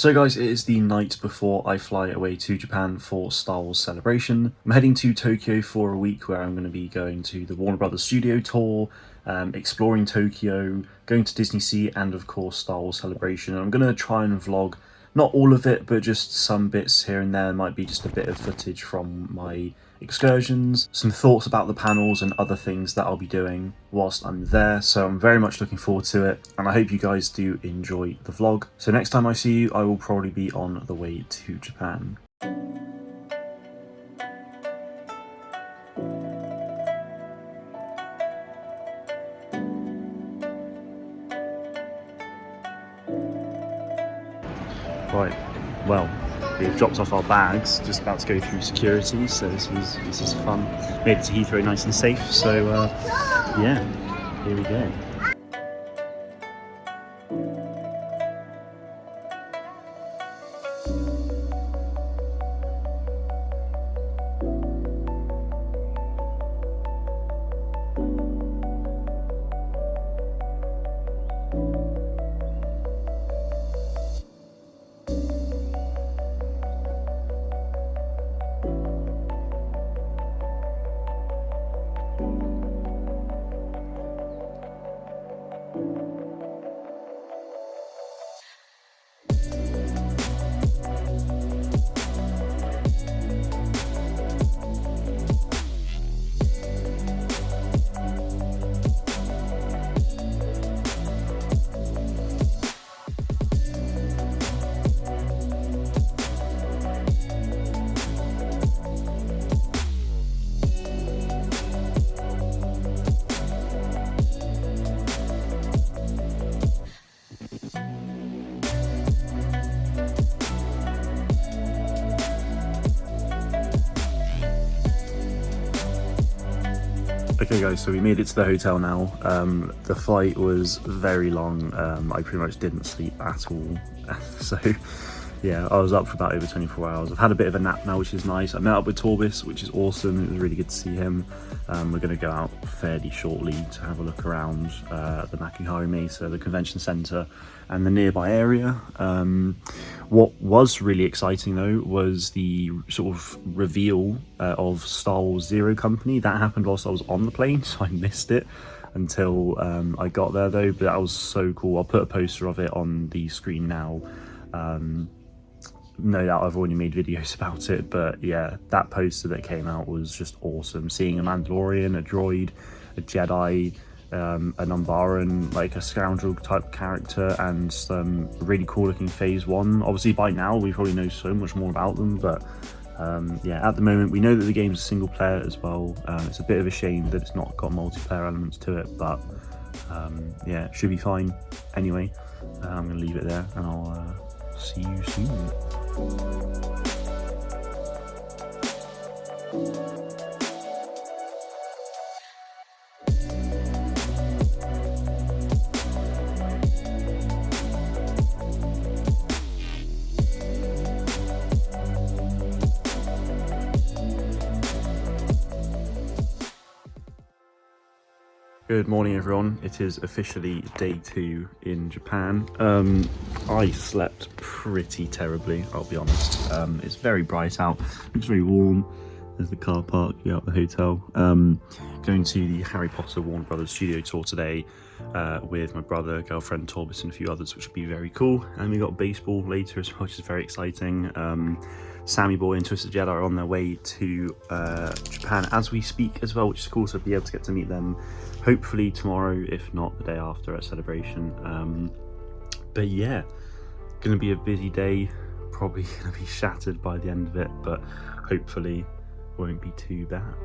So guys, it is the night before I fly away to Japan for Star Wars Celebration. I'm heading to Tokyo for a week where I'm going to be going to the Warner Brothers studio tour, exploring Tokyo, going to Disney Sea, and of course Star Wars Celebration. And I'm going to try and vlog, not all of it, but just some bits here and there. Might be just a bit of footage from my excursions, some thoughts about the panels and other things that I'll be doing whilst I'm there. So I'm very much looking forward to it, and I hope you guys do enjoy the vlog. So next time I see you, I will probably be on the way to Japan. Right, well, we've dropped off our bags, just about to go through security, so this is fun. Made it to Heathrow nice and safe, so yeah, here we go. Okay guys, so we made it to the hotel now. The flight was very long. I pretty much didn't sleep at all. So yeah, I was up for about over 24 hours. I've had a bit of a nap now, which is nice. I met up with Torbis, which is awesome. It was really good to see him. We're going to go out fairly shortly to have a look around the Makuhari Mesa, the convention centre, and the nearby area. What was really exciting though was the sort of reveal of Star Wars Zero Company. That happened whilst I was on the plane, so I missed it until I got there though, but that was so cool. I'll put a poster of it on the screen now. No doubt I've already made videos about it, but yeah, that poster that came out was just awesome. Seeing a Mandalorian, a droid, a Jedi, an Umbaran, like a scoundrel type character, and some really cool looking Phase 1. Obviously by now we probably know so much more about them, but yeah, at the moment we know that the game's single player as well. It's a bit of a shame that it's not got multiplayer elements to it, but yeah, it should be fine. Anyway, I'm going to leave it there and I'll see you soon. Good morning everyone, it is officially day 2 in Japan. I slept pretty terribly, I'll be honest. It's very bright out, it's very warm. There's the car park, yeah, at the hotel. Going to the Harry Potter Warner Brothers studio tour today with my brother, girlfriend, Torbis and a few others, which would be very cool. And we got baseball later as well, which is very exciting. Sammy Boy and Twisted Jedi are on their way to Japan as we speak as well, which is cool, so I'll be able to get to meet them hopefully tomorrow, if not the day after at Celebration. But yeah, gonna be a busy day, probably gonna be shattered by the end of it, but hopefully won't be too bad.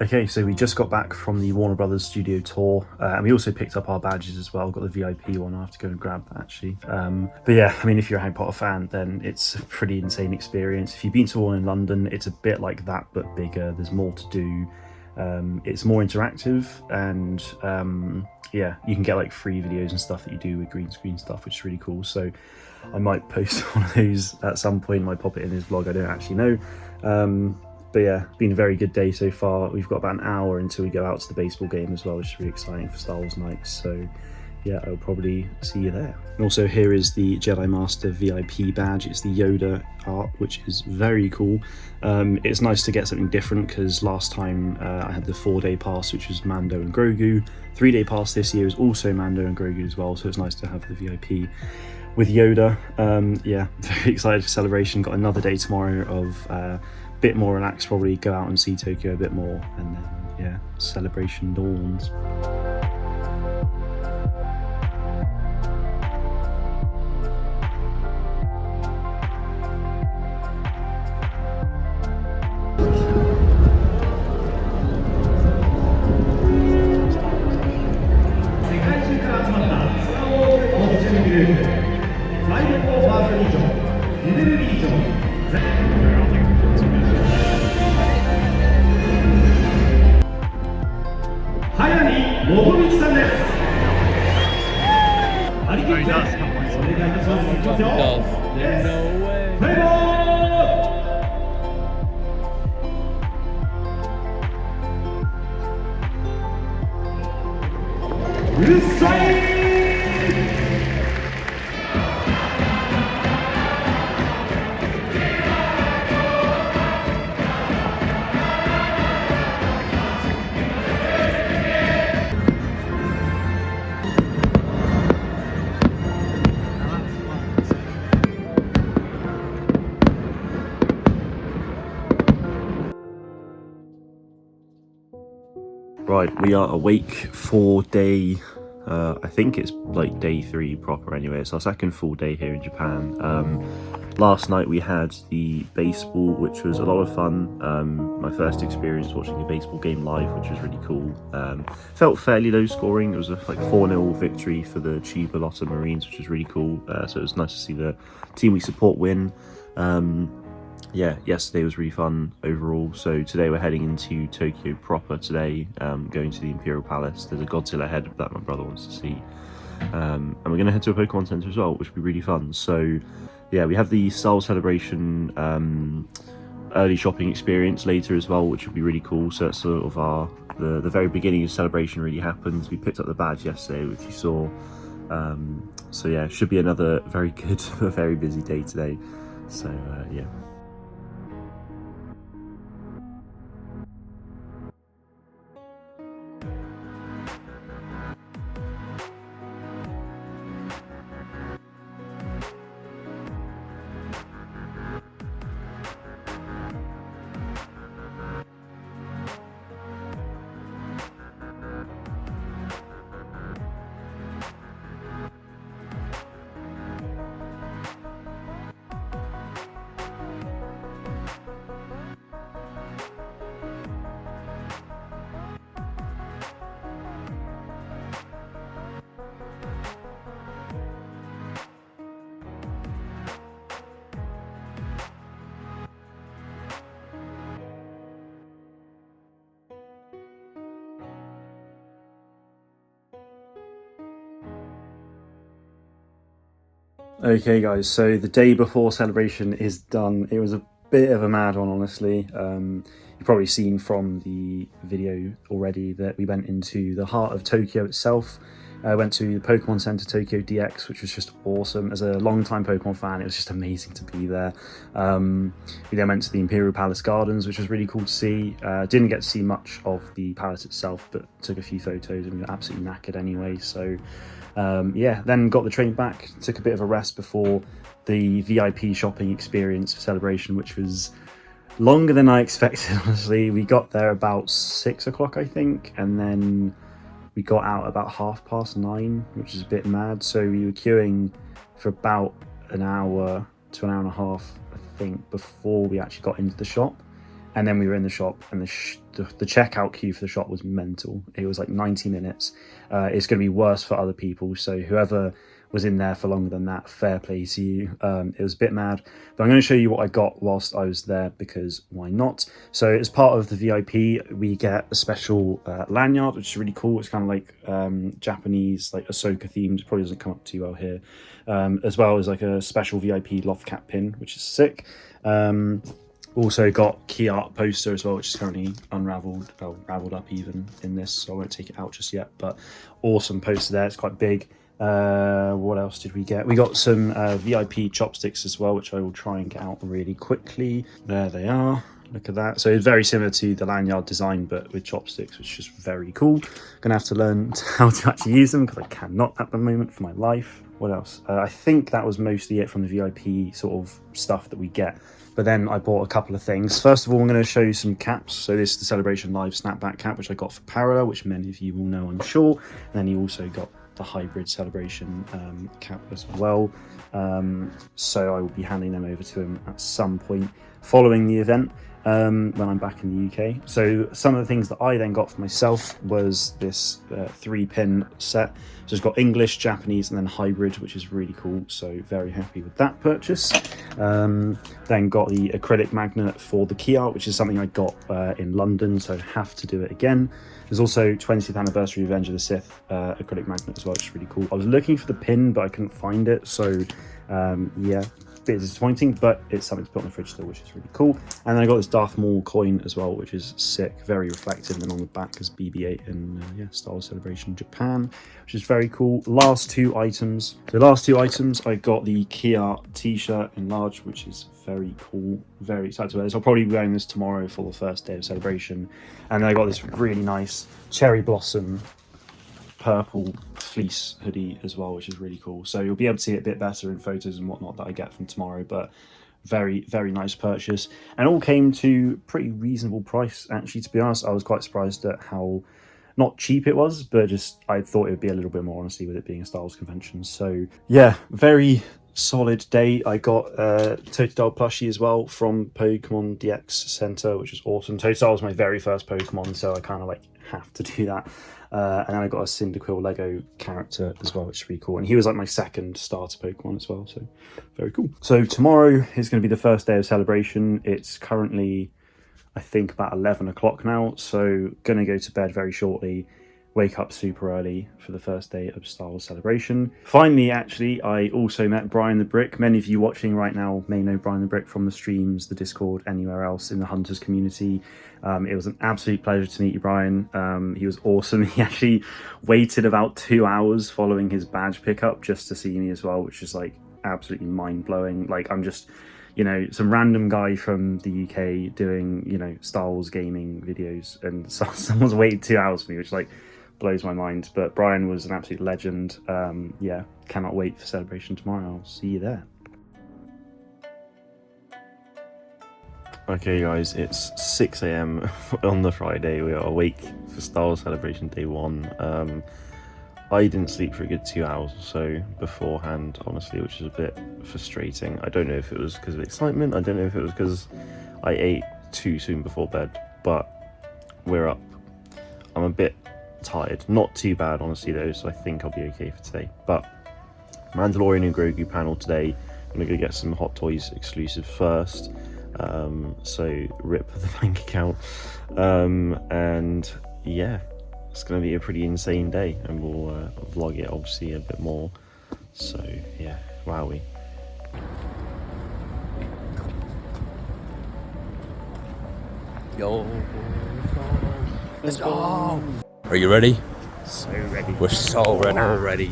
Okay, so we just got back from the Warner Brothers studio tour, and we also picked up our badges as well. Got the VIP one. I have to go and grab that actually. But yeah, I mean, if you're a Harry Potter fan, then it's a pretty insane experience. If you've been to one in London, it's a bit like that but bigger. There's more to do. It's more interactive, and yeah, you can get like free videos and stuff that you do with green screen stuff, which is really cool. So I might post one of those at some point. Might pop it in this vlog. I don't actually know. But yeah, been a very good day so far. We've got about an hour until we go out to the baseball game as well, which is really exciting for Star Wars nights. So yeah, I'll probably see you there. And also here is the Jedi Master VIP badge. It's the Yoda art, which is very cool. It's nice to get something different because last time I had the 4-day pass, which was Mando and Grogu. 3-day pass this year is also Mando and Grogu as well, so it's nice to have the VIP with Yoda. Yeah, very excited for celebration. Got another day tomorrow of bit more relaxed, probably go out and see Tokyo a bit more, and then yeah, celebration dawns. Right, we are awake for day, I think it's like day 3 proper anyway. It's our second full day here in Japan. Last night we had the baseball, which was a lot of fun. My first experience watching a baseball game live, which was really cool. Felt fairly low scoring. It was a like 4-0 victory for the Chiba Lotta Marines, which was really cool. So it was nice to see the team we support win. Yeah, yesterday was really fun overall. So today we're heading into Tokyo proper today, going to the Imperial Palace. There's a Godzilla head that my brother wants to see. And we're going to head to a Pokemon Center as well, which will be really fun. So yeah, we have the Star Wars Celebration early shopping experience later as well, which will be really cool. So that's sort of the very beginning of celebration really happens. We picked up the badge yesterday, which you saw. So yeah, should be another very good, very busy day today. So yeah. Okay guys, so the day before celebration is done. It was a bit of a mad one, honestly. You've probably seen from the video already that we went into the heart of Tokyo itself. I went to the Pokemon Center Tokyo DX, which was just awesome. As a long-time Pokemon fan, it was just amazing to be there. We then went to the Imperial Palace Gardens, which was really cool to see. Didn't get to see much of the palace itself, but took a few photos and we were absolutely knackered anyway. So yeah, then got the train back, took a bit of a rest before the VIP shopping experience for celebration, which was longer than I expected, honestly. We got there about 6 o'clock, I think, and then we got out about 9:30, which is a bit mad. So we were queuing for about an hour to an hour and a half, I think, before we actually got into the shop. And then we were in the shop, and the checkout queue for the shop was mental. It was like 90 minutes. It's going to be worse for other people. So whoever was in there for longer than that, fair play to you. It was a bit mad, but I'm going to show you what I got whilst I was there, because why not? So as part of the VIP, we get a special lanyard, which is really cool. It's kind of like Japanese, like Ahsoka themed. Probably doesn't come up too well here. As well as like a special VIP loft cap pin, which is sick. Also got key art poster as well, which is currently unraveled, raveled up even in this, so I won't take it out just yet, but awesome poster there. It's quite big. What else did we get? We got some VIP chopsticks as well, which I will try and get out really quickly. There they are. Look at that. So it's very similar to the lanyard design, but with chopsticks, which is very cool. Gonna have to learn how to actually use them, because I cannot at the moment for my life. What else? I think that was mostly it from the VIP sort of stuff that we get. But then I bought a couple of things. First of all, I'm going to show you some caps. So this is the Celebration Live snapback cap, which I got for Parallel, which many of you will know, I'm sure. And then you also got the hybrid Celebration cap as well. So I will be handing them over to him at some point following the event, when I'm back in the UK. So some of the things that I then got for myself was this 3-pin set. So it's got English, Japanese, and then hybrid, which is really cool. So very happy with that purchase. Then got the acrylic magnet for the key art, which is something I got in London, so I have to do it again. There's also 20th anniversary Revenge of the Sith acrylic magnet as well, which is really cool. I was looking for the pin, but I couldn't find it. So yeah, bit disappointing, but it's something to put on the fridge still, which is really cool. And then I got this Darth Maul coin as well, which is sick, very reflective. And then on the back is BB-8 and yeah, Star Wars Celebration Japan, which is very cool. Last two items. The last two items, I got the Kia t-shirt in large, which is very cool. Very excited to wear this. I'll probably be wearing this tomorrow for the first day of celebration. And then I got this really nice cherry blossom purple fleece hoodie as well, which is really cool. So you'll be able to see it a bit better in photos and whatnot that I get from tomorrow, but very, very nice purchase. And it all came to pretty reasonable price, actually, to be honest. I was quite surprised at how not cheap it was, but just I thought it would be a little bit more, honestly, with it being a Star Wars convention. So yeah, very solid day. I got Totodile plushie as well from Pokemon DX Center, which is awesome. Totodile was my very first Pokemon, so I kind of like have to do that. And then I got a Cyndaquil Lego character as well, which is really cool. And he was like my second starter Pokemon as well, so very cool. So tomorrow is going to be the first day of celebration. It's currently, I think, about 11 o'clock now, so going to go to bed very shortly. Wake up super early for the first day of Star Wars Celebration. Finally, actually, I also met Brian the Brick. Many of you watching right now may know Brian the Brick from the streams, the Discord, anywhere else in the Hunters community. It was an absolute pleasure to meet you, Brian. He was awesome. He actually waited about 2 hours following his badge pickup just to see me as well, which is like absolutely mind-blowing. Like, I'm just, you know, some random guy from the UK doing, you know, Star Wars gaming videos, and someone's waited 2 hours for me, which like blows my mind. But Brian was an absolute legend. Yeah, cannot wait for celebration tomorrow. I'll see you there. Okay guys, it's 6 AM on the Friday. We are awake for Star Wars Celebration Day 1. I didn't sleep for a good 2 hours or so beforehand, honestly, which is a bit frustrating. I don't know if it was because of excitement. I don't know if it was because I ate too soon before bed, but we're up. I'm a bit tired. Not too bad, honestly, though, so I think I'll be okay for today. But Mandalorian and Grogu panel today. I'm going to go get some Hot Toys exclusive first. So rip the bank account. And yeah, it's going to be a pretty insane day, and we'll vlog it obviously a bit more. So yeah, wowie. Yo, let's go. Are you ready? So ready. We're so ready already.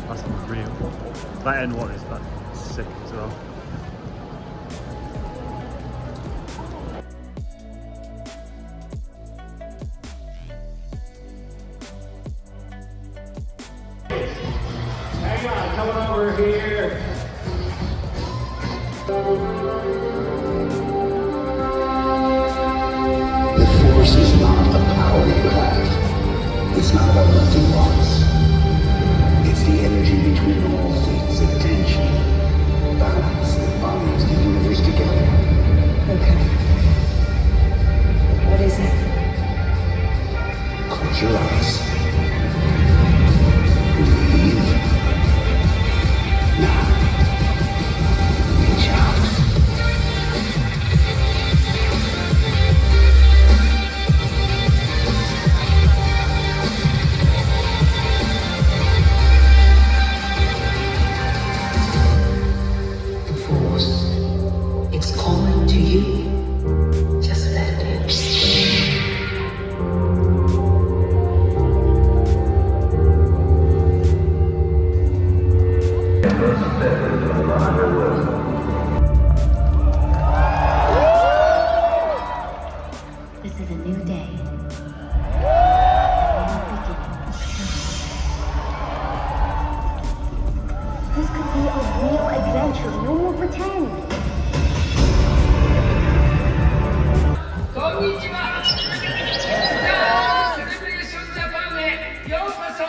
That's unreal. That end one is like sick as well. Hang on, come over here. The Force is not a power you have. It's not about lifting rocks. It's the energy between all things, the tension, balance that binds the universe together. Okay. What is it? Close your eyes. Breathe. Now, reach out. The Force, it's calling to you. Just let it. This is a new day. This could be a real adventure. No more pretend. こんにちは。スター・セレブレーション・ジャパンへようこそ。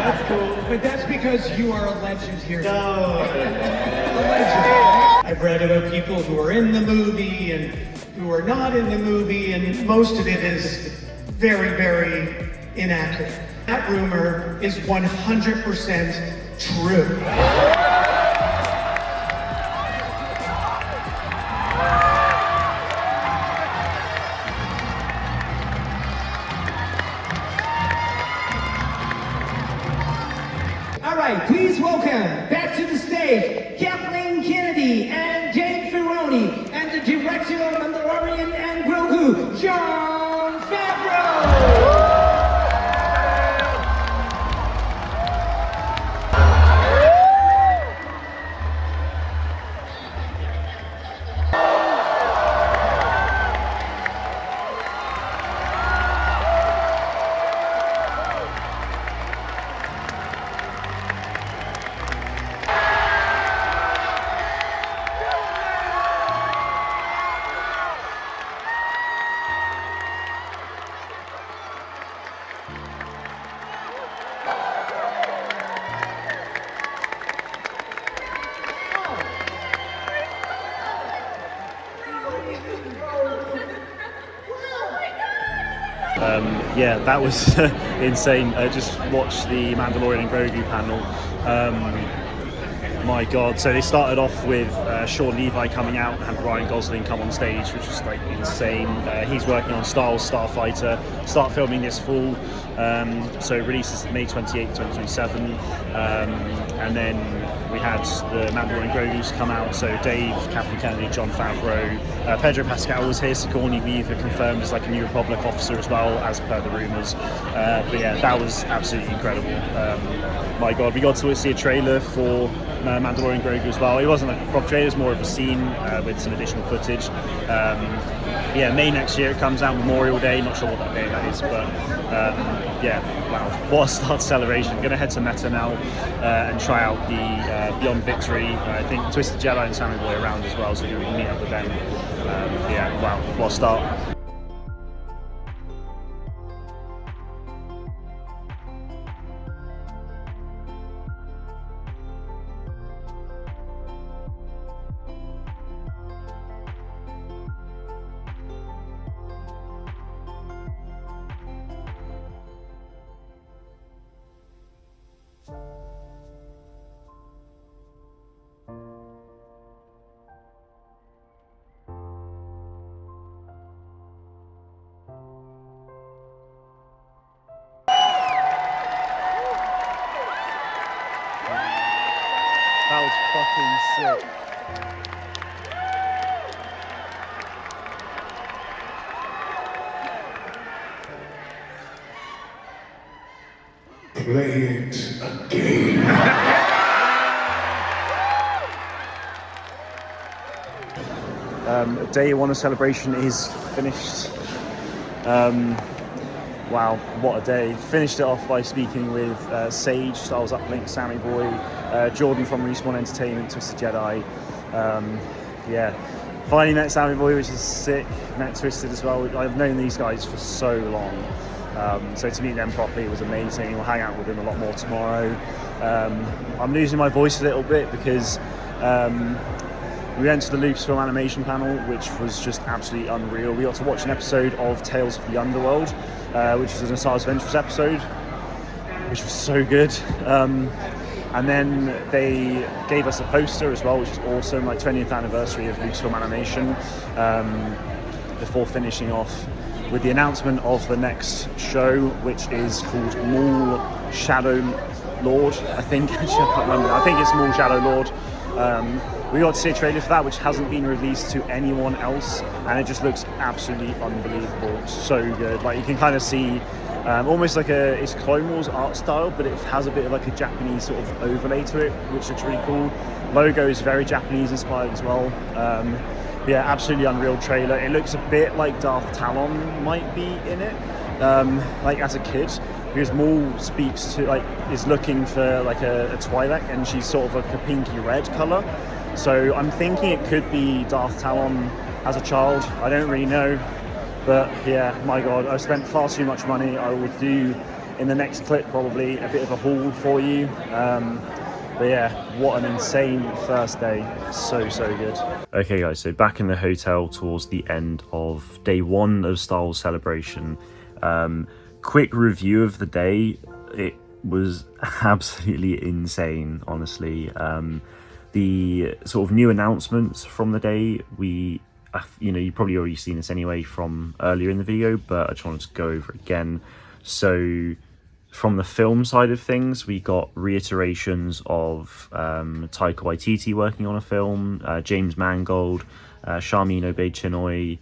That's cool, but that's because you are a legend here. No. A legend. I've read about people who are in the movie and who are not in the movie, and most of it is very, very inaccurate. That rumor is 100% true. All right, please welcome back to the stage Kathleen Kennedy and Dave Filoni and the director of Mandalorian and Grogu, Jon Favreau. Yeah, that was insane. Just watched the Mandalorian and Grogu panel. My God! So they started off with Sean Levi coming out and Ryan Gosling come on stage, which was like insane. He's working on Star Wars Starfighter. Start filming this fall. So releases May 28, 2027. And then we had the Mandalorian Grogu's come out. So Dave, Kathleen Kennedy, Jon Favreau, Pedro Pascal was here. Sigourney Weaver confirmed as like a New Republic officer as well, as per the rumours. But yeah, that was absolutely incredible. My God, we got to see a trailer for Mandalorian Grogu as well. It wasn't a proper trailer, it was more of a scene with some additional footage. Yeah, May next year it comes out, Memorial Day, not sure what that day that is, but yeah, wow, what a start to celebration. I'm going to head to Meta now and try out the Beyond Victory. I think Twisted Jedi and Sammy Boy around as well, so we can meet up with them. Yeah, wow, what a start. play it again. Day one of celebration is finished. Wow, what a day. Finished it off by speaking with Sage, Styles Uplink, Sammy Boy, Jordan from Respawn Entertainment, Twisted Jedi. Yeah, finally met Sammy Boy, which is sick. Met Twisted as well. I've known these guys for so long. So to meet them properly was amazing. We'll hang out with them a lot more tomorrow. I'm losing my voice a little bit because we went to the Lucasfilm animation panel, which was just absolutely unreal. We got to watch an episode of Tales of the Underworld, which was an Star Wars Adventures episode, which was so good. And then they gave us a poster as well, which is awesome, like 20th anniversary of Lucasfilm Animation, before finishing off with the announcement of the next show, which is called Maul Shadow Lord, I think. Actually, I can't remember. I think it's Maul Shadow Lord. We got to see a trailer for that, which hasn't been released to anyone else, and it just looks absolutely unbelievable. So good. Like, you can kind of see almost like it's Clone Wars art style, but it has a bit of like a Japanese sort of overlay to it, which looks really cool. Logo is very Japanese inspired as well. Yeah, absolutely unreal trailer. It looks a bit like Darth Talon might be in it, like as a kid, because Maul speaks to, like, is looking for like a Twi'lek, and she's sort of like a pinky red color. So I'm thinking it could be Darth Talon as a child. I don't really know, but yeah, my God, I've spent far too much money. I will do in the next clip probably a bit of a haul for you. But yeah, what an insane first day. So good. Okay guys, so back in the hotel towards the end of day one of Star Wars Celebration. Quick review of the day. It was absolutely insane, honestly. The sort of new announcements from the day, you've probably already seen this anyway from earlier in the video, but I just wanted to go over it again. So from the film side of things, we got reiterations of Taika Waititi working on a film, James Mangold, Sharmeen Obaid-Chinoy,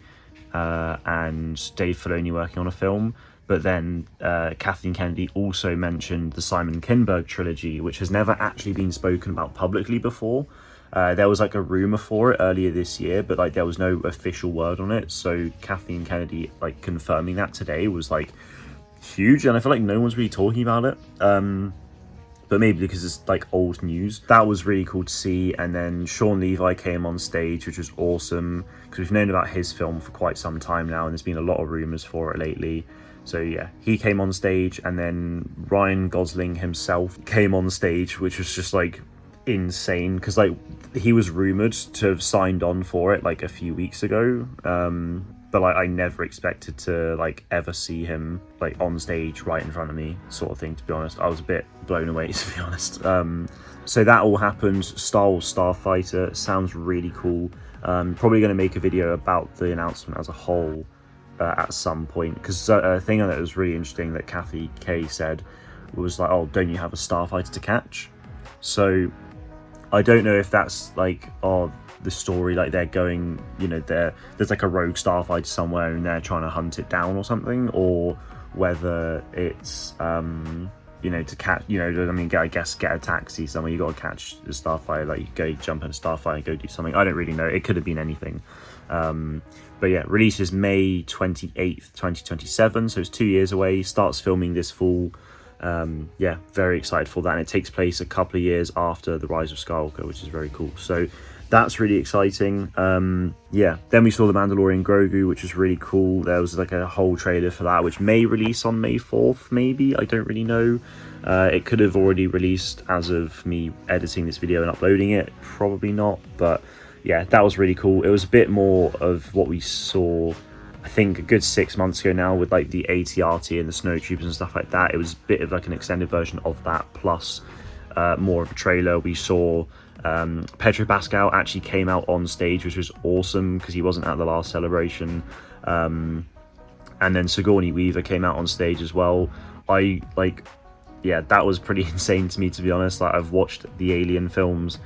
and Dave Filoni working on a film. But then Kathleen Kennedy also mentioned the Simon Kinberg trilogy, which has never actually been spoken about publicly before. There was like a rumor for it earlier this year, but like there was no official word on it. So Kathleen Kennedy like confirming that today was like huge, and I feel like no one's really talking about it. But maybe because it's like old news. That was really cool to see. And then Sean Levi came on stage, which was awesome because we've known about his film for quite some time now, and there's been a lot of rumors for it lately. So yeah, he came on stage, and then Ryan Gosling himself came on stage, which was just like insane because like he was rumored to have signed on for it like a few weeks ago, but like I never expected to like ever see him like on stage right in front of me, sort of thing. To be honest, I was a bit blown away, to be honest. So that all happened. Star Wars Starfighter sounds really cool. Probably going to make a video about the announcement as a whole at some point, because a thing that was really interesting that Kathy Kay said was like, oh, don't you have a starfighter to catch? So I don't know if that's like, oh, the story, like they're going, there's like a rogue starfighter somewhere and they're trying to hunt it down or something, or whether it's to catch, I guess get a taxi somewhere, you got to catch the starfighter, like you go jump in a starfighter and go do something. I don't really know, it could have been anything. But yeah, releases May 28th, 2027, so it's 2 years away. Starts filming this fall. Yeah, very excited for that, and it takes place a couple of years after The Rise of Skywalker, which is very cool. So that's really exciting. Yeah, then we saw The Mandalorian Grogu, which was really cool. There was like a whole trailer for that, which may release on May 4th, maybe, I don't really know. It could have already released as of me editing this video and uploading it, probably not, but yeah, that was really cool. It was a bit more of what we saw, I think, a good 6 months ago now, with like the AT-RT and the snowtroopers and stuff like that. It was a bit of like an extended version of that, plus more of a trailer. We saw Pedro Pascal actually came out on stage, which was awesome because he wasn't at the last celebration. And then Sigourney Weaver came out on stage as well. Yeah, that was pretty insane to me, to be honest. Like, I've watched the Alien films.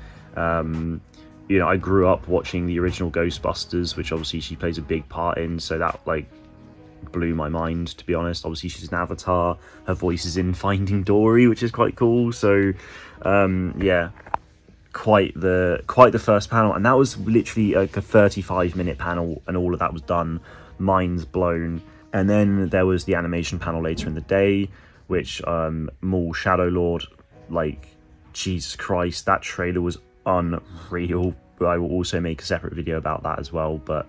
I grew up watching the original Ghostbusters, which obviously she plays a big part in, so that like blew my mind, to be honest. Obviously she's an avatar, her voice is in Finding Dory, which is quite cool. So yeah, quite the first panel, and that was literally like a 35-minute panel, and all of that was done. Mind's blown. And then there was the animation panel later in the day, which Maul Shadow Lord, like, Jesus Christ, that trailer was unreal. I will also make a separate video about that as well, but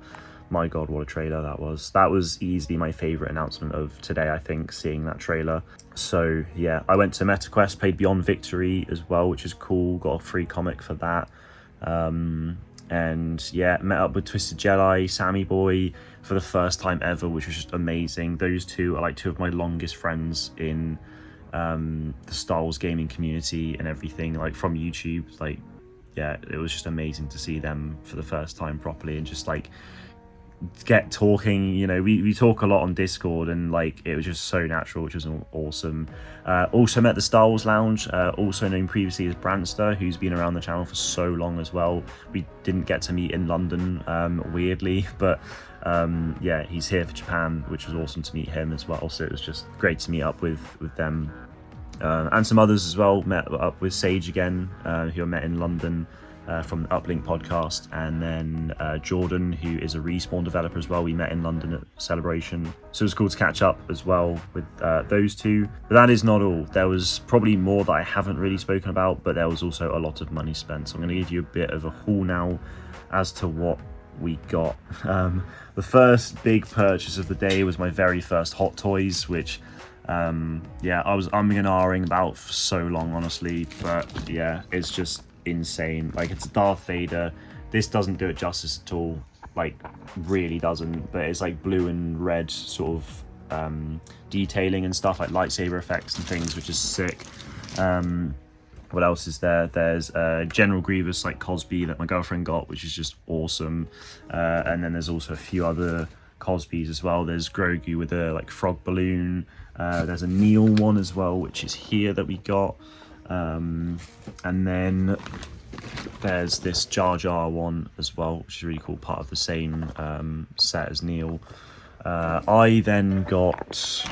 my god, what a trailer that was. That was easily my favorite announcement of today, I think, seeing that trailer. So yeah, I went to MetaQuest, played Beyond Victory as well, which is cool, got a free comic for that. And yeah, met up with Twisted Jedi, Sammy Boy, for the first time ever, which was just amazing. Those two are like two of my longest friends in the Star Wars gaming community and everything, like from YouTube. Like, yeah, it was just amazing to see them for the first time properly and just like get talking. You know, we talk a lot on Discord, and like it was just so natural, which was awesome. Also met the Star Wars Lounge, also known previously as Brandster, who's been around the channel for so long as well. We didn't get to meet in London, weirdly, but yeah, he's here for Japan, which was awesome to meet him as well. So it was just great to meet up with them, and some others as well. Met up with Sage again, who I met in London from the Uplink podcast, and then Jordan, who is a Respawn developer as well. We met in London at Celebration, so it was cool to catch up as well with those two. But that is not all. There was probably more that I haven't really spoken about, but there was also a lot of money spent. So I'm going to give you a bit of a haul now as to what we got. The first big purchase of the day was my very first Hot Toys, which yeah, I was umming and ahhing about for so long, honestly, but yeah, it's just insane. Like, it's a Darth Vader. This doesn't do it justice at all, like really doesn't, but it's like blue and red sort of detailing and stuff, like lightsaber effects and things, which is sick. What else is there? There's General Grievous, like Cosby, that my girlfriend got, which is just awesome. And then there's also a few other Cosbys as well. There's Grogu with a like frog balloon. There's a Neil one as well, which is here that we got. And then there's this Jar Jar one as well, which is really cool, part of the same set as Neil. I then got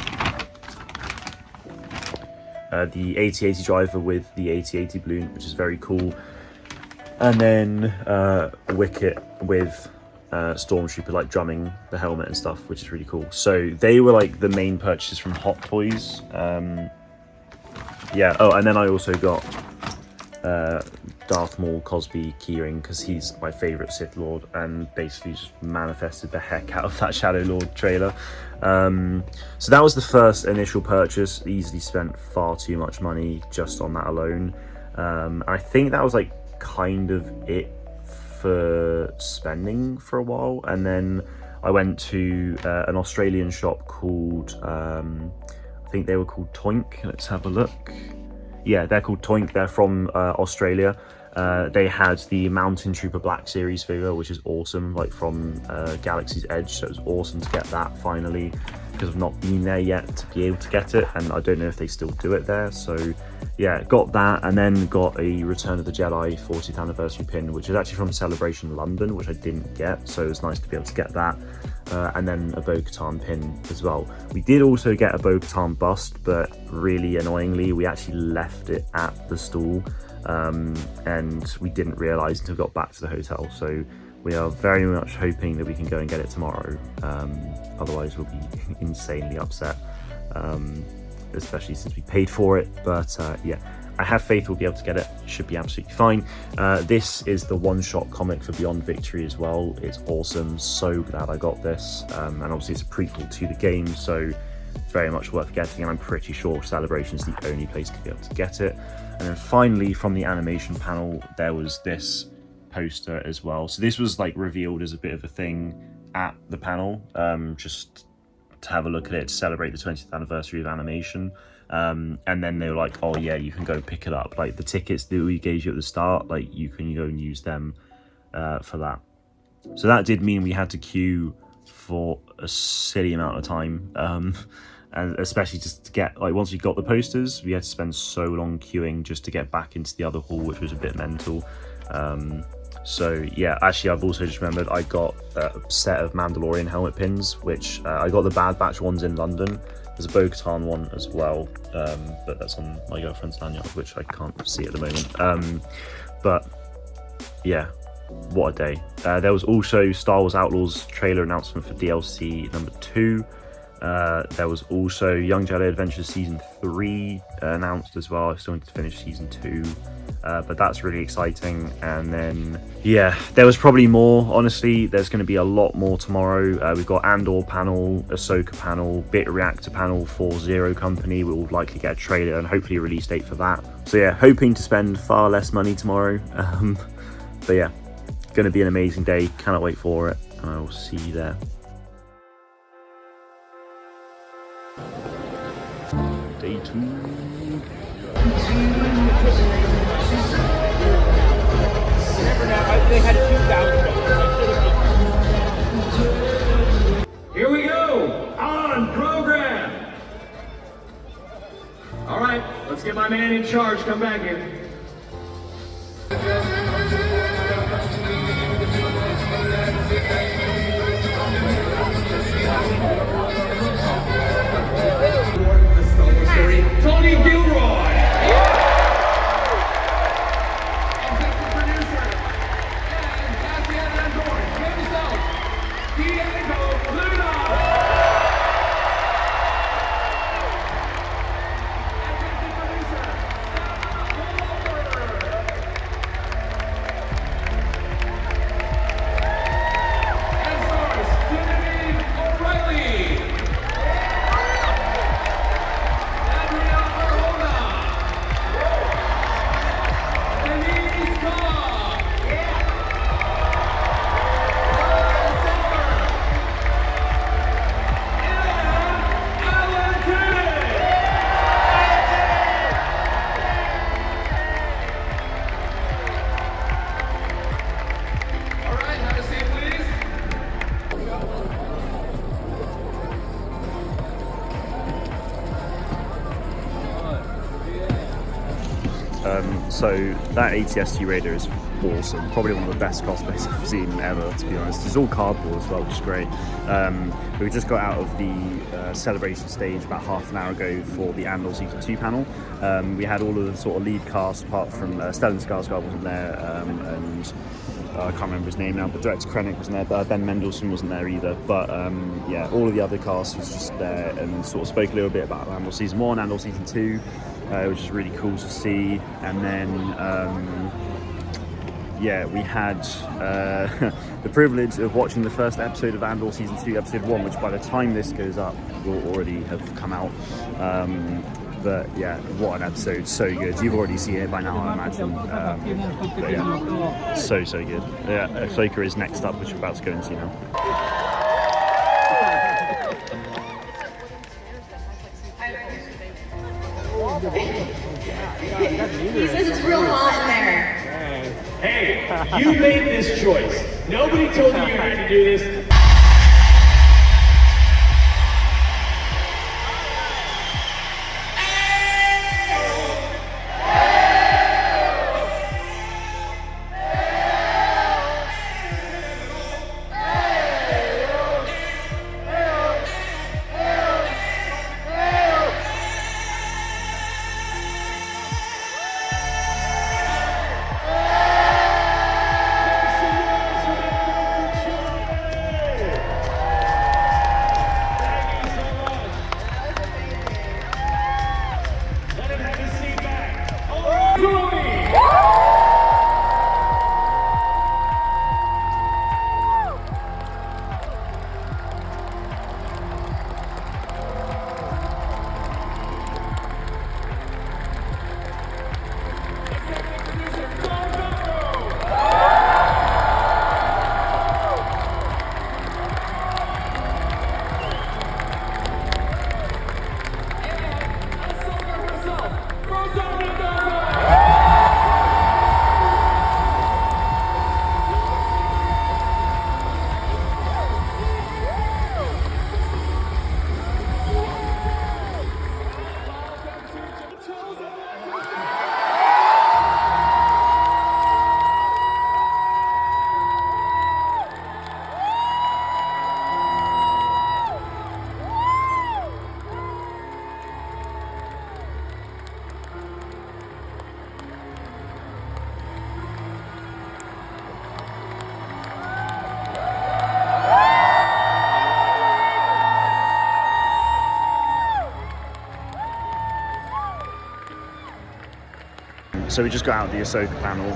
the AT-AT driver with the AT-AT balloon, which is very cool. And then Wicket with Stormtrooper like drumming the helmet and stuff, which is really cool. So they were like the main purchases from Hot Toys. Yeah, oh, and then I also got Darth Maul Cosby keyring, because he's my favourite Sith Lord, and basically just manifested the heck out of that Shadow Lord trailer. So that was the first initial purchase. Easily spent far too much money just on that alone. I think that was like kind of it for spending for a while, and then I went to an Australian shop called I think they were called Toink. Let's have a look. Yeah, they're called Toink. They're from Australia. They had the Mountain Trooper Black Series figure, which is awesome, like from Galaxy's Edge. So it was awesome to get that finally, because I've not been there yet to be able to get it, and I don't know if they still do it there. So yeah, got that, and then got a Return of the Jedi 40th anniversary pin, which is actually from Celebration London, which I didn't get, so it was nice to be able to get that. And then a Bo-Katan pin as well. We did also get a Bo-Katan bust, but really annoyingly, we actually left it at the stall, and we didn't realise until we got back to the hotel. So we are very much hoping that we can go and get it tomorrow. Otherwise, we'll be insanely upset, especially since we paid for it. But yeah, I have faith we'll be able to get it. Should be absolutely fine. This is the one-shot comic for Beyond Victory as well. It's awesome. So glad I got this. And obviously it's a prequel to the game, so very much worth getting. And I'm pretty sure Celebration is the only place to be able to get it. And then finally, from the animation panel, there was this poster as well. So this was like revealed as a bit of a thing at the panel, just to have a look at it, to celebrate the 20th anniversary of animation. And then they were like, oh yeah, you can go pick it up, like the tickets that we gave you at the start, like you can go and use them for that. So that did mean we had to queue for a silly amount of time, and especially just to get, like, once we got the posters, we had to spend so long queuing just to get back into the other hall, which was a bit mental. So yeah, actually I've also just remembered I got a set of Mandalorian helmet pins, which I got the Bad Batch ones in London. There's a Bo-Katan one as well, but that's on my girlfriend's lanyard, which I can't see at the moment. But yeah, what a day. There was also Star Wars Outlaws trailer announcement for DLC number 2. There was also Young Jedi Adventures Season 3 announced as well. I still need to finish Season 2, but that's really exciting. And then, yeah, there was probably more. Honestly, there's going to be a lot more tomorrow. We've got Andor panel, Ahsoka panel, Bit Reactor panel for Zero Company. We'll likely get a trailer and hopefully a release date for that. So yeah, hoping to spend far less money tomorrow. But yeah, going to be an amazing day. Cannot wait for it. And I will see you there. Day 2. Here we go, on program. All right, let's get my man in charge. Come back here. Tony Gilroy. Executive producer and Cassian Andor himself, Diego Luna. Executive producer, and stars Genevieve O'Reilly. So that ATST Raider is awesome, probably one of the best cosplays I've seen ever, to be honest. It's all cardboard as well, which is great. We just got out of the celebration stage about half an hour ago for the Andor Season 2 panel. We had all of the sort of lead cast, apart from Stellan Skarsgård wasn't there, and I can't remember his name now, but Director Krennic wasn't there, Ben Mendelsohn wasn't there either. But yeah, all of the other cast was just there and sort of spoke a little bit about Andor Season 1, Andor Season 2, which is really cool to see. And then yeah, we had the privilege of watching the first episode of Andor Season 2, Episode 1, which by the time this goes up will already have come out. But yeah, what an episode, so good. You've already seen it by now, I imagine. But yeah, so good. Yeah, Ahsoka is next up, which we're about to go and see now. He says it's real hot in there. Hey, you made this choice. Nobody told you you had to do this. so we just got out the Ahsoka panel.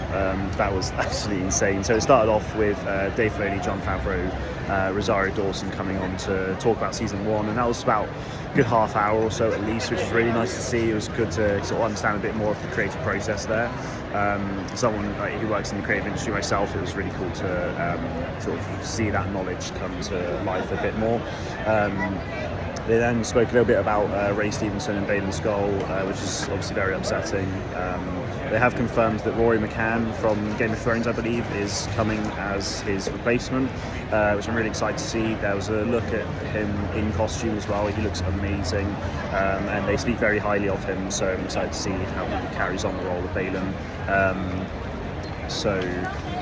That was absolutely insane. So it started off with Dave Filoni, Jon Favreau, Rosario Dawson coming on to talk about season 1, and that was about a good half hour or so at least, which was really nice to see. It was good to sort of understand a bit more of the creative process there. Someone who works in the creative industry myself, it was really cool to sort of see that knowledge come to life a bit more. They then spoke a little bit about Ray Stevenson and Baylan Skoll, which is obviously very upsetting. They have confirmed that Rory McCann from Game of Thrones, I believe, is coming as his replacement, which I'm really excited to see. There was a look at him in costume as well. He looks amazing, and they speak very highly of him, so I'm excited to see how he carries on the role of Baylan. So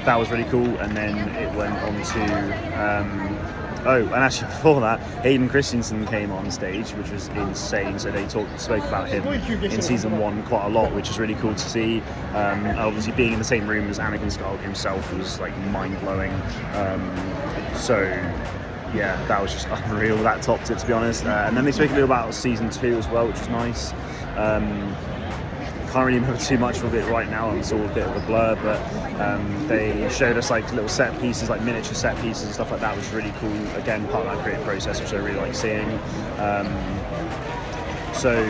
that was really cool, and then it went on to... oh, and actually before that, Hayden Christensen came on stage, which was insane. So they spoke about him in season 1 quite a lot, which is really cool to see. Obviously being in the same room as Anakin Skywalker himself was like mind-blowing. So yeah, that was just unreal. That topped it, to be honest. And then they spoke a little about season 2 as well, which was nice. Can't really remember too much of it right now. It's all a bit of a blur, but they showed us like little set pieces, like miniature set pieces and stuff like that, which was really cool. Again, part of that creative process, which I really like seeing. So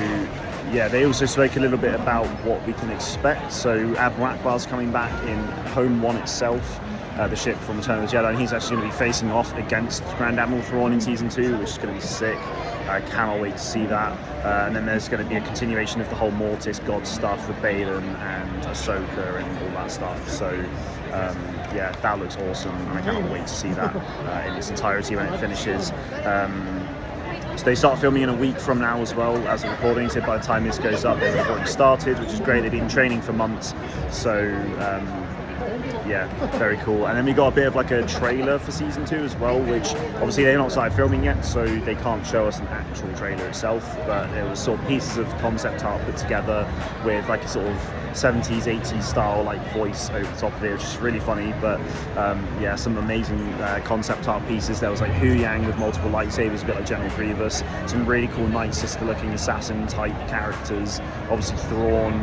yeah, they also spoke a little bit about what we can expect. So Admiral Akbar's coming back in Home 1 itself, the ship from Return of the Jedi, and he's actually going to be facing off against Grand Admiral Thrawn in season 2, which is going to be sick. I cannot wait to see that. And then there's going to be a continuation of the whole Mortis God stuff with Baylan and Ahsoka and all that stuff. So yeah, that looks awesome, and I cannot wait to see that in its entirety when it finishes. So they start filming in a week from now as well as a recording. So by the time this goes up, they've already started, which is great. They've been training for months. So yeah, very cool. And then we got a bit of like a trailer for season 2 as well, which obviously they're not started filming yet, so they can't show us an actual trailer itself, but it was sort of pieces of concept art put together with like a sort of 70s 80s style like voice over the top of it, which is really funny. But yeah, some amazing concept art pieces. There was like Hu Yang with multiple lightsabers, a bit like General Grievous, some really cool Night Sister looking assassin type characters, obviously Thrawn,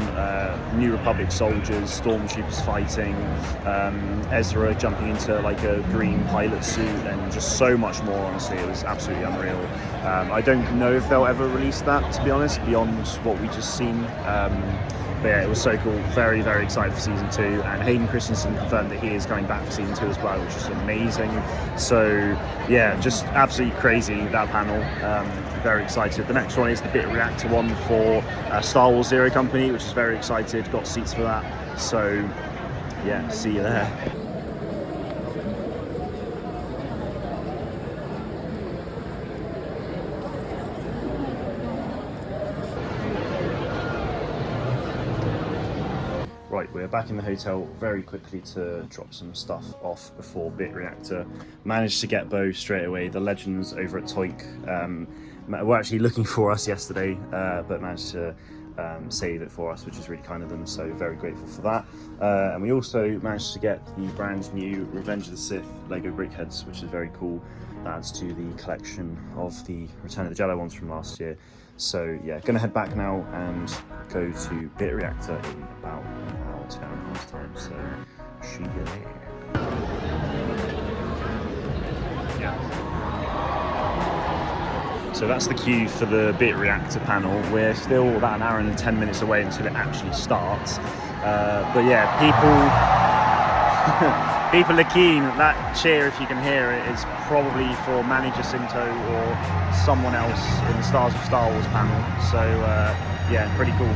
New Republic soldiers, stormtroopers fighting, Ezra jumping into like a green pilot suit, and just so much more. Honestly, it was absolutely unreal. I don't know if they'll ever release that, to be honest, beyond what we just seen. But yeah, it was so cool. Very, very excited for season 2. And Hayden Christensen confirmed that he is coming back for season 2 as well, which is amazing. So yeah, just absolutely crazy, that panel. Very excited. The next one is the Bit Reactor one for Star Wars Zero Company, which is very excited. Got seats for that. So yeah, see you there. Right, we're back in the hotel very quickly to drop some stuff off before Bit Reactor. Managed to get Bo straight away. The legends over at Toink were actually looking for us yesterday, but managed to save it for us, which is really kind of them, so very grateful for that. And we also managed to get the brand new Revenge of the Sith Lego Brickheads, which is very cool. Adds to the collection of the Return of the Jedi ones from last year. So yeah, gonna head back now and go to Bit Reactor in about an hour, 2.5 time. So see you there. Yeah. So that's the queue for the Bit Reactor panel. We're still about an hour and 10 minutes away until it actually starts. But yeah, people are keen. That cheer, if you can hear it, is probably for Manny Jacinto or someone else in the Stars of Star Wars panel. So yeah, pretty cool.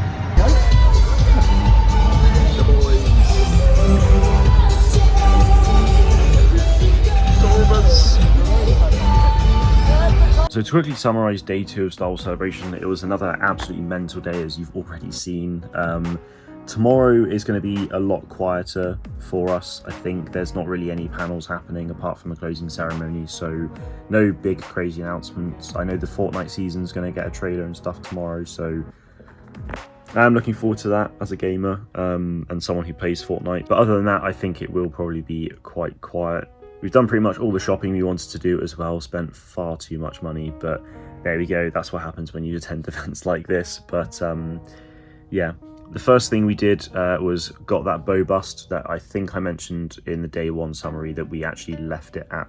So to quickly summarise day 2 of Star Wars Celebration, it was another absolutely mental day, as you've already seen. Tomorrow is going to be a lot quieter for us. I think there's not really any panels happening apart from a closing ceremony, so no big crazy announcements. I know the Fortnite season's going to get a trailer and stuff tomorrow, so I'm looking forward to that as a gamer and someone who plays Fortnite. But other than that, I think it will probably be quite quiet. We've done pretty much all the shopping we wanted to do as well, spent far too much money, but there we go. That's what happens when you attend events like this. But yeah, The first thing we did was got that bow bust that I think I mentioned in the day one summary, that we actually left it at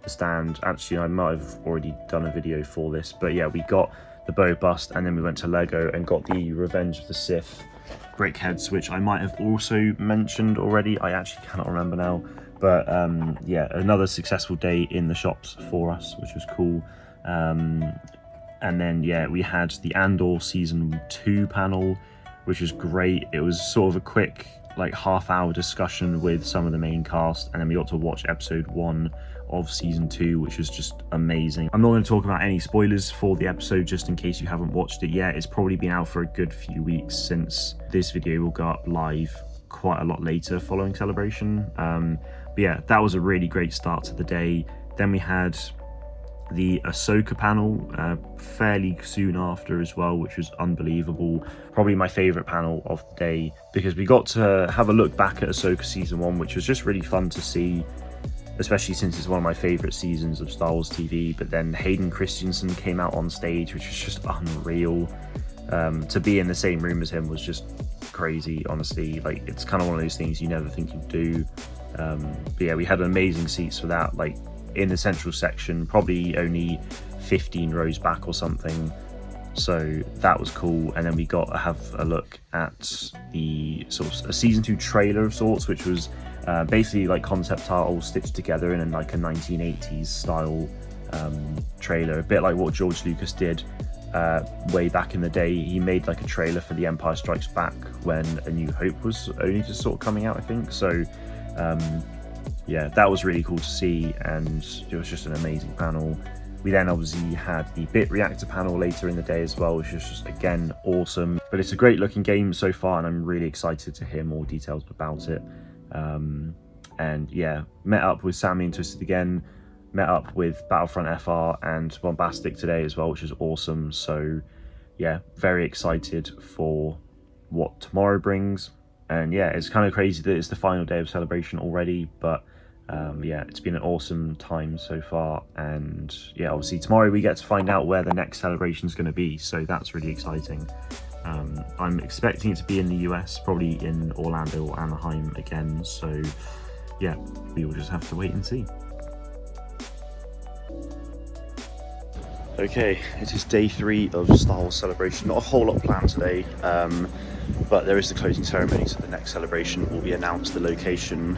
the stand. Actually, I might have already done a video for this, but yeah, we got the bow bust, and then we went to Lego and got the Revenge of the Sith brickheads, which I might have also mentioned already. I actually cannot remember now, but yeah, another successful day in the shops for us, which was cool. And then yeah, we had the Andor season 2 panel, which was great. It was sort of a quick like half-hour discussion with some of the main cast, and then we got to watch episode 1 of season 2, which was just amazing. I'm not going to talk about any spoilers for the episode, just in case you haven't watched it yet. It's probably been out for a good few weeks, since this video will go up live quite a lot later following Celebration. But yeah, that was a really great start to the day. Then we had the Ahsoka panel fairly soon after as well, which was unbelievable. Probably my favorite panel of the day, because we got to have a look back at Ahsoka season 1, which was just really fun to see, especially since it's one of my favorite seasons of Star Wars TV. But then Hayden Christensen came out on stage, which was just unreal. To be in the same room as him was just crazy, honestly. Like, it's kind of one of those things you never think you'd do. But yeah, we had amazing seats for that, like in the central section, probably only 15 rows back or something, so that was cool. And then we got to have a look at the sort of a season 2 trailer of sorts, which was basically like concept art all stitched together in like a 1980s style trailer, a bit like what George Lucas did way back in the day. He made like a trailer for The Empire Strikes Back when A New Hope was only just sort of coming out, I think. So yeah, that was really cool to see, and it was just an amazing panel. We then obviously had the Bit Reactor panel later in the day as well, which was just, again, awesome. But it's a great looking game so far, and I'm really excited to hear more details about it. And yeah, met up with Sammy and Twisted again, met up with Battlefront FR and Bombastic today as well, which is awesome. So yeah, very excited for what tomorrow brings. And yeah, it's kind of crazy that it's the final day of Celebration already, but yeah, it's been an awesome time so far. And yeah, obviously tomorrow we get to find out where the next celebration is going to be, so that's really exciting. I'm expecting it to be in the US, probably in Orlando or Anaheim again, so yeah, we will just have to wait and see. Okay, it is day 3 of Star Wars Celebration. Not a whole lot planned today, but there is the closing ceremony, so the next celebration will be announced, the location.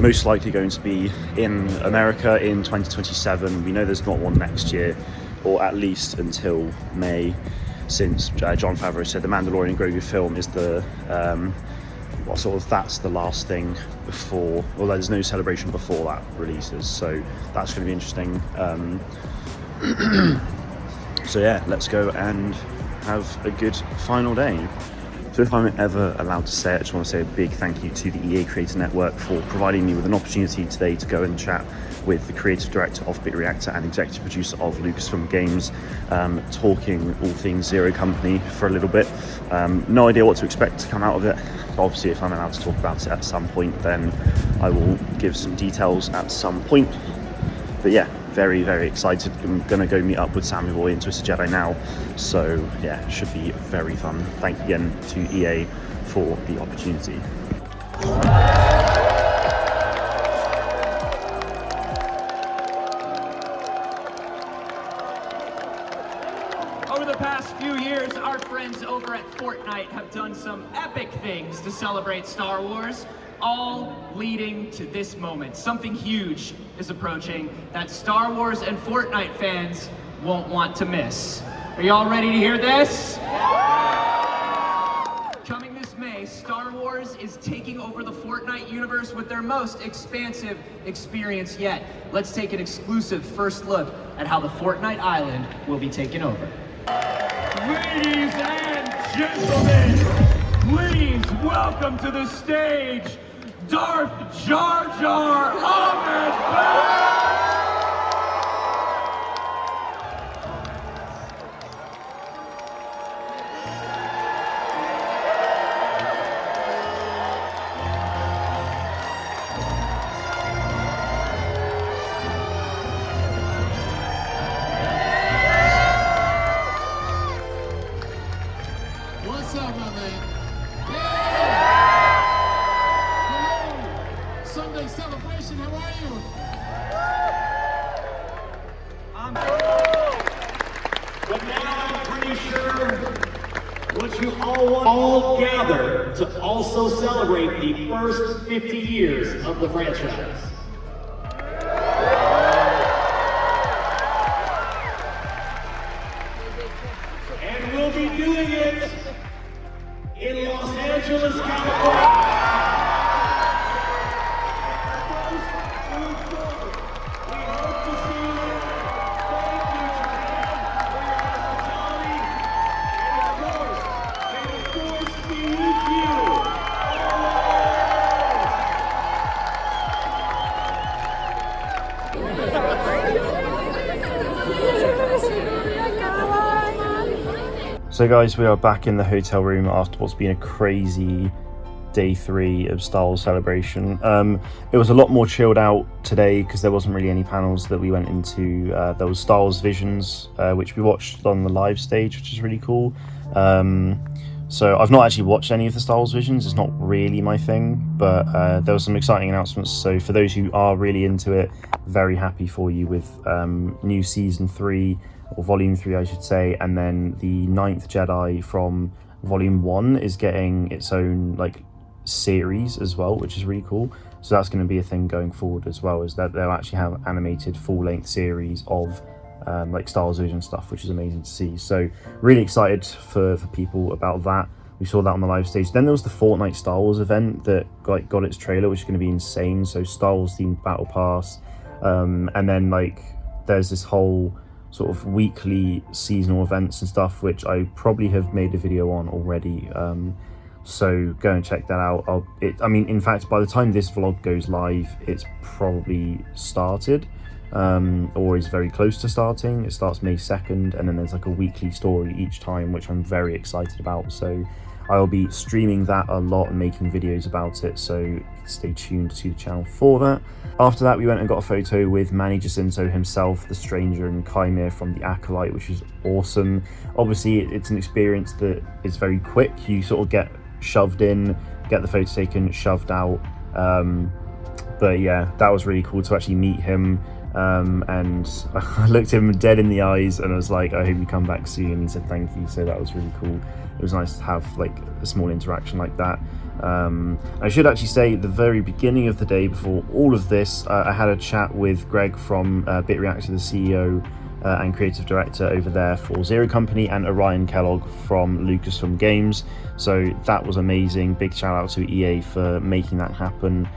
Most likely going to be in America in 2027. We know there's not one next year, or at least until May, since Jon Favreau said the Mandalorian Grogu film is the, well, sort of that's the last thing before, well, there's no celebration before that releases, so that's going to be interesting. So yeah, let's go and have a good final day. So if I'm ever allowed to say it, I just want to say a big thank you to the EA Creator Network for providing me with an opportunity today to go and chat with the creative director of Bit Reactor and executive producer of Lucasfilm Games, talking all things Zero Company for a little bit. No idea what to expect to come out of it. Obviously, if I'm allowed to talk about it at some point, then I will give some details at some point. But yeah, very, very excited. I'm going to go meet up with Sammy Boy and Twisted Jedi now. So yeah, should be very fun. Thank you again to EA for the opportunity. Over the past few years, our friends over at Fortnite have done some epic things to celebrate Star Wars, all leading to this moment. Something huge is approaching that Star Wars and Fortnite fans won't want to miss. Are y'all ready to hear this? Coming this May, Star Wars is taking over the Fortnite universe with their most expansive experience yet. Let's take an exclusive first look at how the Fortnite Island will be taken over. Ladies and gentlemen, please welcome to the stage Darth Jar Jar Ahmed. What's up, my man? would you all gather to also celebrate the first 50 years of the franchise? And we'll be doing it in Los Angeles, California. So guys, we are back in the hotel room after what's been a crazy day 3 of Star Wars Celebration. It was a lot more chilled out today because there wasn't really any panels that we went into. There was Star Wars Visions, which we watched on the live stage, which is really cool. So I've not actually watched any of the Star Wars Visions, it's not really my thing, but there were some exciting announcements. So for those who are really into it, very happy for you with new Season 3, or Volume 3 I should say, and then the 9th Jedi from Volume 1 is getting its own like series as well, which is really cool. So that's going to be a thing going forward as well, is that they'll actually have animated full-length series of like Star Wars Vision stuff, which is amazing to see. So really excited for people about that. We saw that on the live stage. Then there was the Fortnite Star Wars event that got its trailer, which is going to be insane. So Star Wars themed battle pass, and then like there's this whole sort of weekly seasonal events and stuff, which I probably have made a video on already. So go and check that out. I mean, in fact, by the time this vlog goes live, it's probably started, or is very close to starting. It starts May 2nd, and then there's like a weekly story each time, which I'm very excited about. So I'll be streaming that a lot and making videos about it, so stay tuned to the channel for that. After that, we went and got a photo with Manny Jacinto himself, the Stranger, and Kymir from the Acolyte, which is awesome. Obviously, it's an experience that is very quick. You sort of get shoved in, get the photo taken, shoved out. But yeah, that was really cool to actually meet him. And I looked him dead in the eyes and I was like, I hope you come back soon. And he said thank you, so that was really cool. It was nice to have like a small interaction like that. I should actually say at the very beginning of the day, before all of this, I had a chat with Greg from BitReactor, the CEO and creative director over there for Zero Company, and Orion Kellogg from Lucasfilm Games. So that was amazing. Big shout out to EA for making that happen.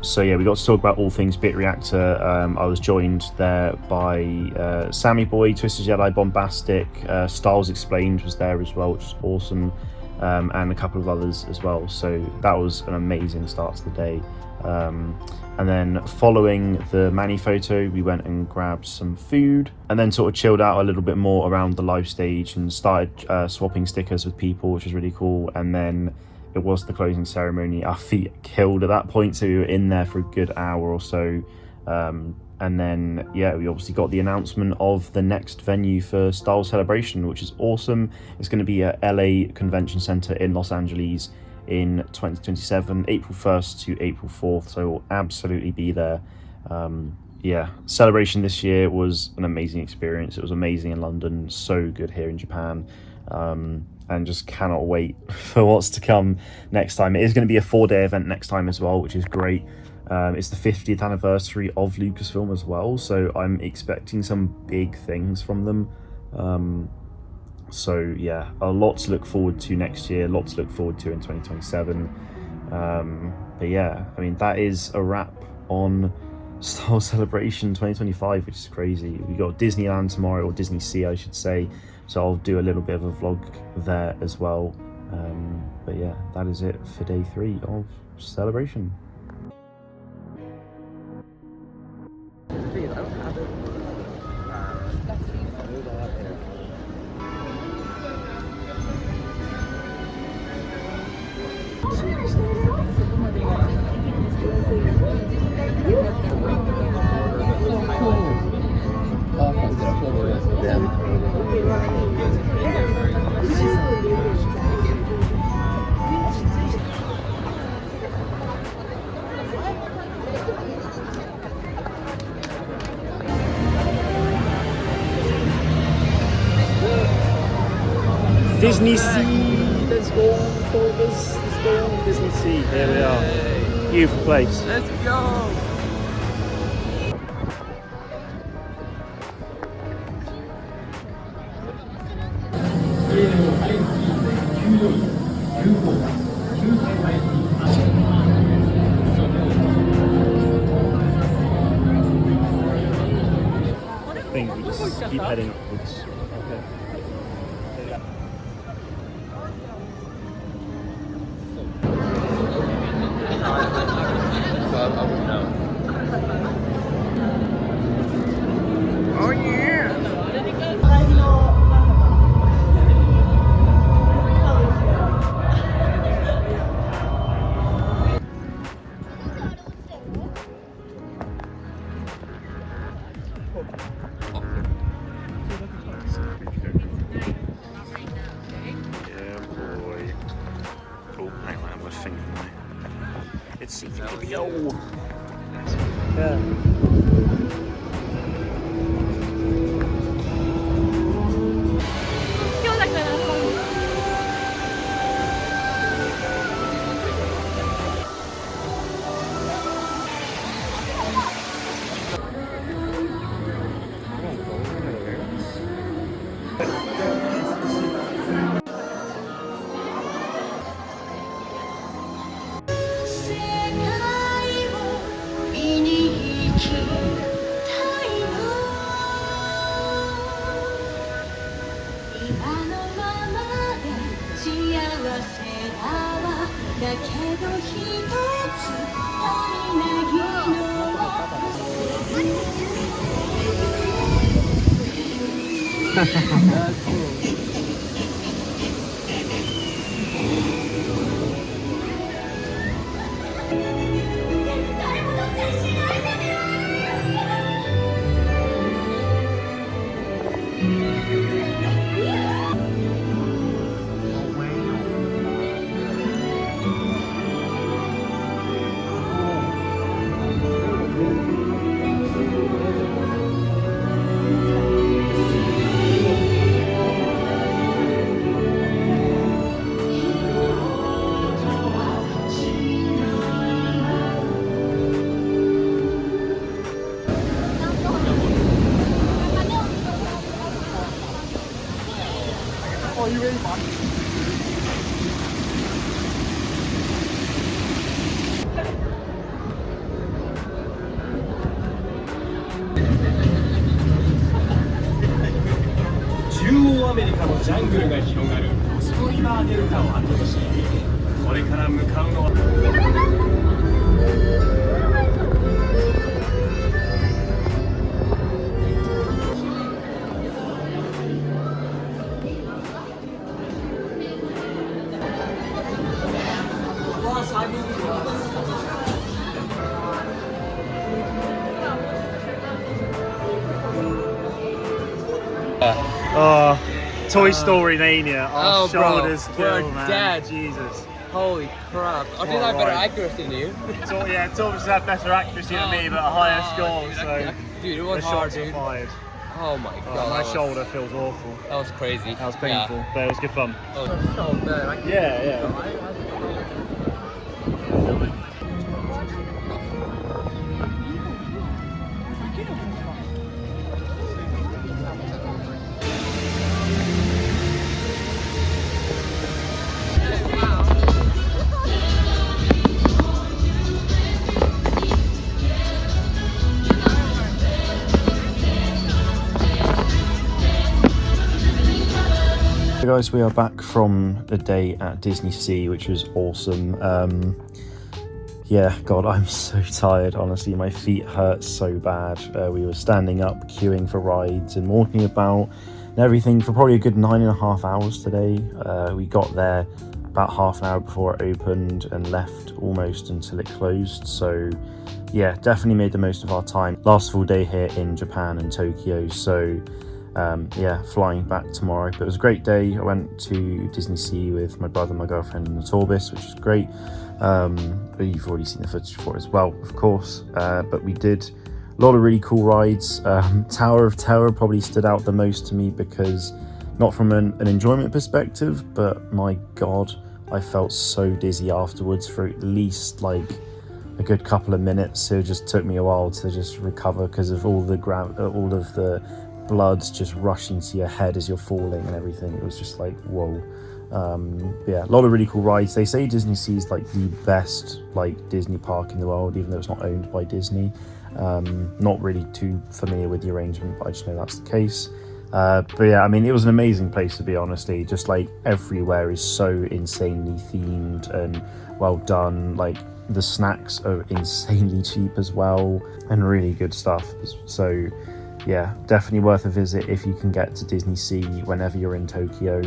So yeah, we got to talk about all things BitReactor. I was joined there by Sammy Boy, Twisted Jedi, Bombastic, Styles Explained was there as well, which is awesome, and a couple of others as well. So that was an amazing start to the day. And then following the Manny photo, we went and grabbed some food and then sort of chilled out a little bit more around the live stage and started swapping stickers with people, which was really cool. And then it was the closing ceremony. Our feet killed at that point, so we were in there for a good hour or so. And then, yeah, we obviously got the announcement of the next venue for Star Wars Celebration, which is awesome. It's going to be at LA Convention Center in Los Angeles in 2027, April 1st to April 4th, so we'll absolutely be there. Yeah, Celebration this year was an amazing experience. It was amazing in London, so good here in Japan. And just cannot wait for what's to come next time. It is going to be a 4-day event next time as well, which is great. It's the 50th anniversary of Lucasfilm as well, so I'm expecting some big things from them. So yeah, a lot to look forward to next year, a lot to look forward to in 2027. But yeah, I mean, that is a wrap on Star Wars Celebration 2025, which is crazy. We got Disneyland tomorrow, or Disney Sea I should say, so I'll do a little bit of a vlog there as well. But yeah, that is it for day 3 of Celebration. Disney Sea. Let's go, Thomas. Let's go, Disney Sea. Here we are. Beautiful place. Let's go. I think we just keep heading upwards. I wouldn't know. Oh yeah! Yeah, boy. Oh, hang on, I'm thinking. It's C3PO. Yeah. Oh, Toy Story Mania. Our shoulders kill, man. Dead. Jesus. Holy crap. I did have better accuracy than you. Yeah, Thomas had better accuracy than me, but a higher score, dude, so dude, it was the hard, shots were dude. fired. Oh my god. My shoulder feels awful. That was crazy. That was painful, Yeah. but it was good fun. Oh, so bad. Yeah. Hey guys, we are back from the day at Disney Sea, which was awesome. Yeah, God, I'm so tired, honestly. My feet hurt so bad. We were standing up, queuing for rides and walking about and everything for probably a good 9.5 hours today. We got there about half an hour before it opened and left almost until it closed. So yeah, definitely made the most of our time. Last full day here in Japan and Tokyo. So yeah, flying back tomorrow, but it was a great day. I went to Disney Sea with my brother, my girlfriend and the tour bus, which is great. But you've already seen the footage for it as well, of course. But we did a lot of really cool rides. Tower of Terror probably stood out the most to me because not from an enjoyment perspective, but my God, I felt so dizzy afterwards for at least like a good couple of minutes. So it just took me a while to just recover because of all of the blood just rushing to your head as you're falling and everything. It was just like, whoa. Yeah, a lot of really cool rides. They say Disney Sea is like the best like Disney park in the world, even though it's not owned by Disney. Not really too familiar with the arrangement, but I just know that's the case. But yeah, I mean, it was an amazing place to be, honestly. Just like everywhere is so insanely themed and well done. Like the snacks are insanely cheap as well and really good stuff. So yeah, definitely worth a visit if you can get to Disney Sea whenever you're in Tokyo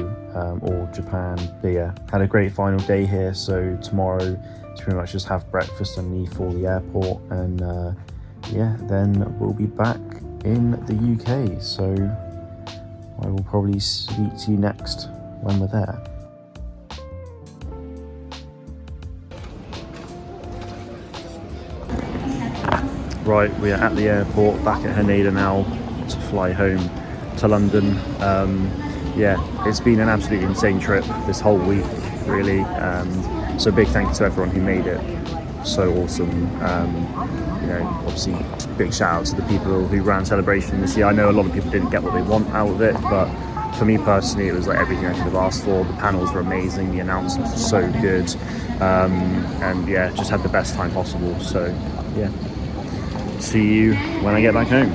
or Japan. But yeah, had a great final day here. So tomorrow it's pretty much just have breakfast and leave for the airport. And yeah, then we'll be back in the UK. So I will probably speak to you next when we're there. Right, we are at the airport, back at Haneda now to fly home to London. Yeah, it's been an absolutely insane trip this whole week, really. So big thank you to everyone who made it so awesome. You know, obviously big shout out to the people who ran Celebration this year. I know a lot of people didn't get what they want out of it, but for me personally, it was like everything I could have asked for. The panels were amazing, the announcements were so good, and yeah, just had the best time possible. So yeah, see you when I get back home.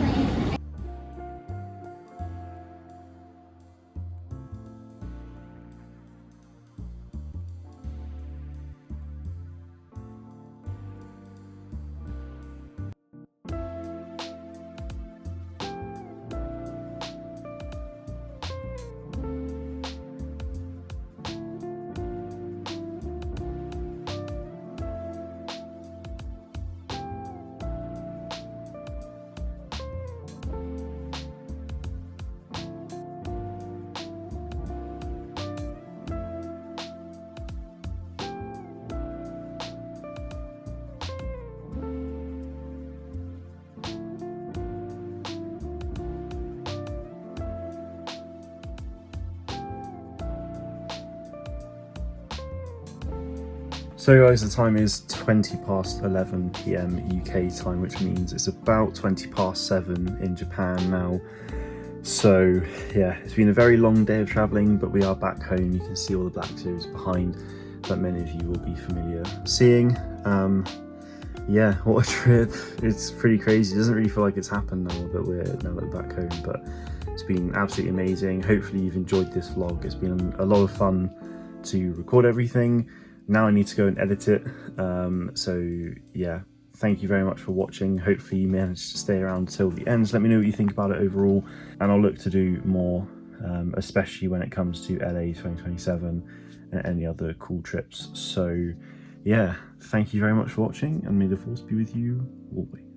So guys, the time is 20 past 11 PM UK time, which means it's about 20 past 7 in Japan now. So yeah, it's been a very long day of traveling, but we are back home. You can see all the Black Series behind that many of you will be familiar seeing. Yeah, what a trip. It's pretty crazy. It doesn't really feel like it's happened now that we're back home, but it's been absolutely amazing. Hopefully you've enjoyed this vlog. It's been a lot of fun to record everything. Now I need to go and edit it. So yeah, thank you very much for watching. Hopefully you managed to stay around till the end. Let me know what you think about it overall, and I'll look to do more, especially when it comes to LA 2027 and any other cool trips. So yeah, thank you very much for watching, and may the force be with you always.